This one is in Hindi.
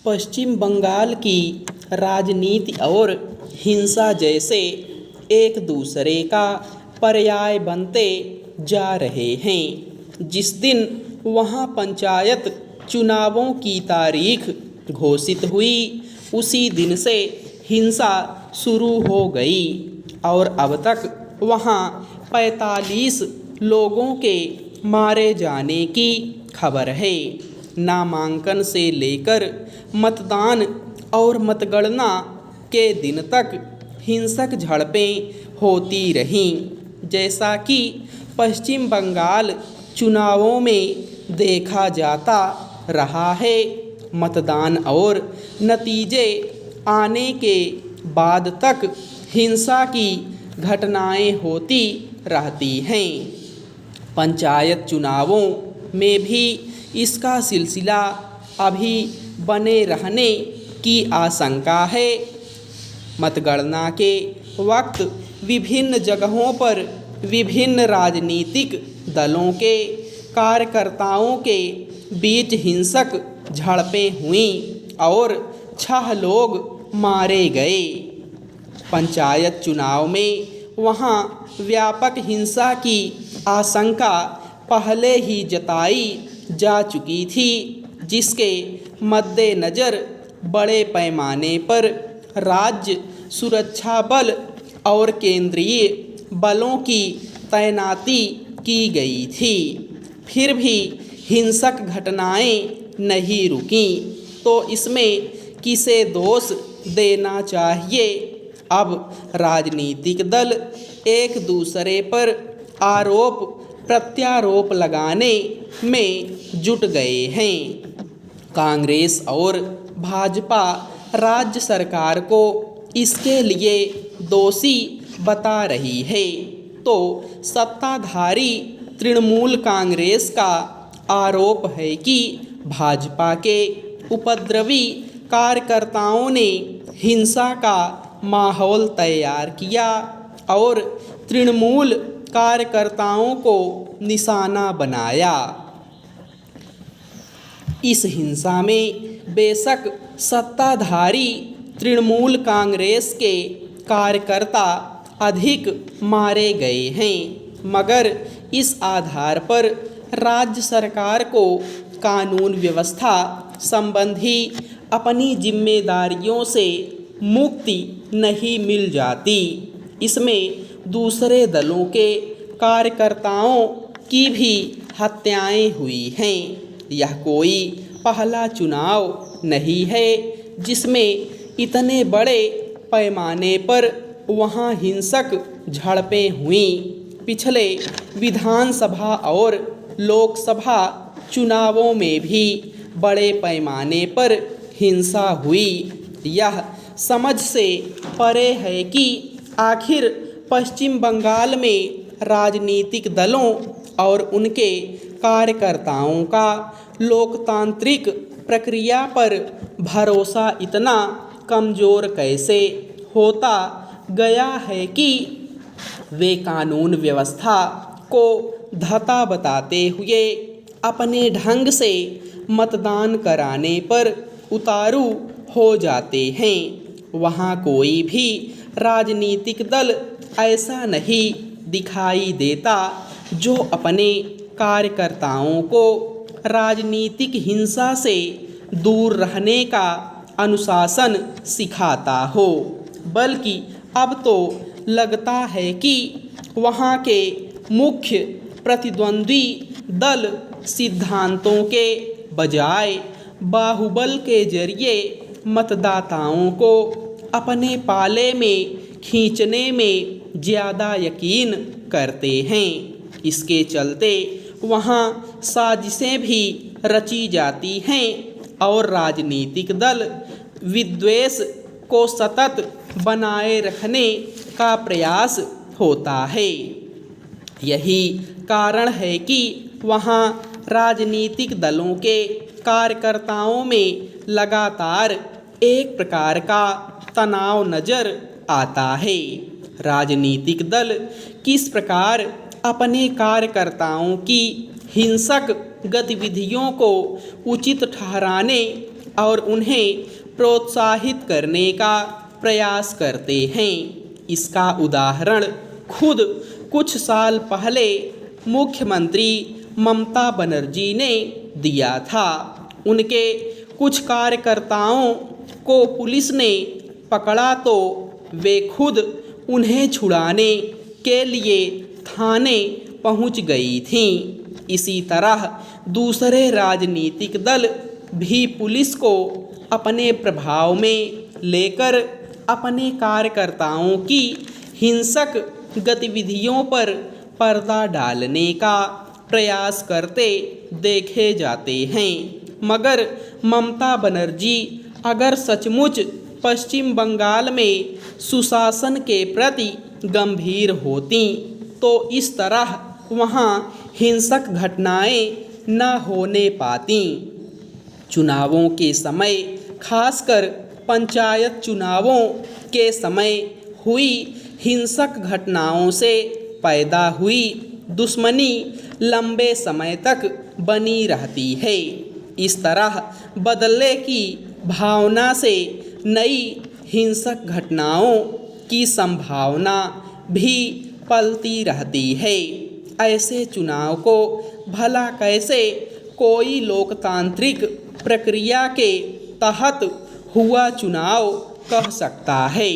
पश्चिम बंगाल की राजनीति और हिंसा जैसे एक दूसरे का पर्याय बनते जा रहे हैं। जिस दिन वहाँ पंचायत चुनावों की तारीख घोषित हुई, उसी दिन से हिंसा शुरू हो गई और अब तक वहाँ 45 लोगों के मारे जाने की खबर है। नामांकन से लेकर मतदान और मतगणना के दिन तक हिंसक झड़पें होती रहीं, जैसा कि पश्चिम बंगाल चुनावों में देखा जाता रहा है। मतदान और नतीजे आने के बाद तक हिंसा की घटनाएं होती रहती हैं। पंचायत चुनावों में भी इसका सिलसिला अभी बने रहने की आशंका है। मतगणना के वक्त विभिन्न जगहों पर विभिन्न राजनीतिक दलों के कार्यकर्ताओं के बीच हिंसक झड़पें हुईं और 6 लोग मारे गए। पंचायत चुनाव में वहां व्यापक हिंसा की आशंका पहले ही जताई जा चुकी थी, जिसके मद्देनज़र बड़े पैमाने पर राज्य सुरक्षा बल और केंद्रीय बलों की तैनाती की गई थी। फिर भी हिंसक घटनाएं नहीं रुकीं, तो इसमें किसे दोष देना चाहिए? अब राजनीतिक दल एक दूसरे पर आरोप प्रत्यारोप लगाने में जुट गए हैं। कांग्रेस और भाजपा राज्य सरकार को इसके लिए दोषी बता रही है, तो सत्ताधारी तृणमूल कांग्रेस का आरोप है कि भाजपा के उपद्रवी कार्यकर्ताओं ने हिंसा का माहौल तैयार किया और तृणमूल कार्यकर्ताओं को निशाना बनाया। इस हिंसा में बेशक सत्ताधारी तृणमूल कांग्रेस के कार्यकर्ता अधिक मारे गए हैं, मगर इस आधार पर राज्य सरकार को कानून व्यवस्था संबंधी अपनी जिम्मेदारियों से मुक्ति नहीं मिल जाती। इसमें दूसरे दलों के कार्यकर्ताओं की भी हत्याएं हुई हैं। यह कोई पहला चुनाव नहीं है जिसमें इतने बड़े पैमाने पर वहाँ हिंसक झड़पें हुईं। पिछले विधानसभा और लोकसभा चुनावों में भी बड़े पैमाने पर हिंसा हुई। यह समझ से परे है कि आखिर पश्चिम बंगाल में राजनीतिक दलों और उनके कार्यकर्ताओं का लोकतांत्रिक प्रक्रिया पर भरोसा इतना कमज़ोर कैसे होता गया है कि वे कानून व्यवस्था को धता बताते हुए अपने ढंग से मतदान कराने पर उतारू हो जाते हैं। वहाँ कोई भी राजनीतिक दल ऐसा नहीं दिखाई देता जो अपने कार्यकर्ताओं को राजनीतिक हिंसा से दूर रहने का अनुशासन सिखाता हो, बल्कि अब तो लगता है कि वहाँ के मुख्य प्रतिद्वंद्वी दल सिद्धांतों के बजाय बाहुबल के जरिए मतदाताओं को अपने पाले में खींचने में ज़्यादा यकीन करते हैं। इसके चलते वहाँ साजिशें भी रची जाती हैं और राजनीतिक दल विद्वेष को सतत बनाए रखने का प्रयास होता है। यही कारण है कि वहाँ राजनीतिक दलों के कार्यकर्ताओं में लगातार एक प्रकार का तनाव नज़र आता है। राजनीतिक दल किस प्रकार अपने कार्यकर्ताओं की हिंसक गतिविधियों को उचित ठहराने और उन्हें प्रोत्साहित करने का प्रयास करते हैं। इसका उदाहरण खुद कुछ साल पहले मुख्यमंत्री ममता बनर्जी ने दिया था। उनके कुछ कार्यकर्ताओं को पुलिस ने पकड़ा तो वे खुद उन्हें छुड़ाने के लिए थाने पहुंच गई थीं। इसी तरह दूसरे राजनीतिक दल भी पुलिस को अपने प्रभाव में लेकर अपने कार्यकर्ताओं की हिंसक गतिविधियों पर पर्दा डालने का प्रयास करते देखे जाते हैं। मगर ममता बनर्जी अगर सचमुच पश्चिम बंगाल में सुशासन के प्रति गंभीर होती तो इस तरह वहाँ हिंसक घटनाएं न होने पाती। चुनावों के समय, खासकर पंचायत चुनावों के समय हुई हिंसक घटनाओं से पैदा हुई दुश्मनी लंबे समय तक बनी रहती है। इस तरह बदले की भावना से नई हिंसक घटनाओं की संभावना भी पलती रहती है। ऐसे चुनाव को भला कैसे कोई लोकतांत्रिक प्रक्रिया के तहत हुआ चुनाव कह सकता है।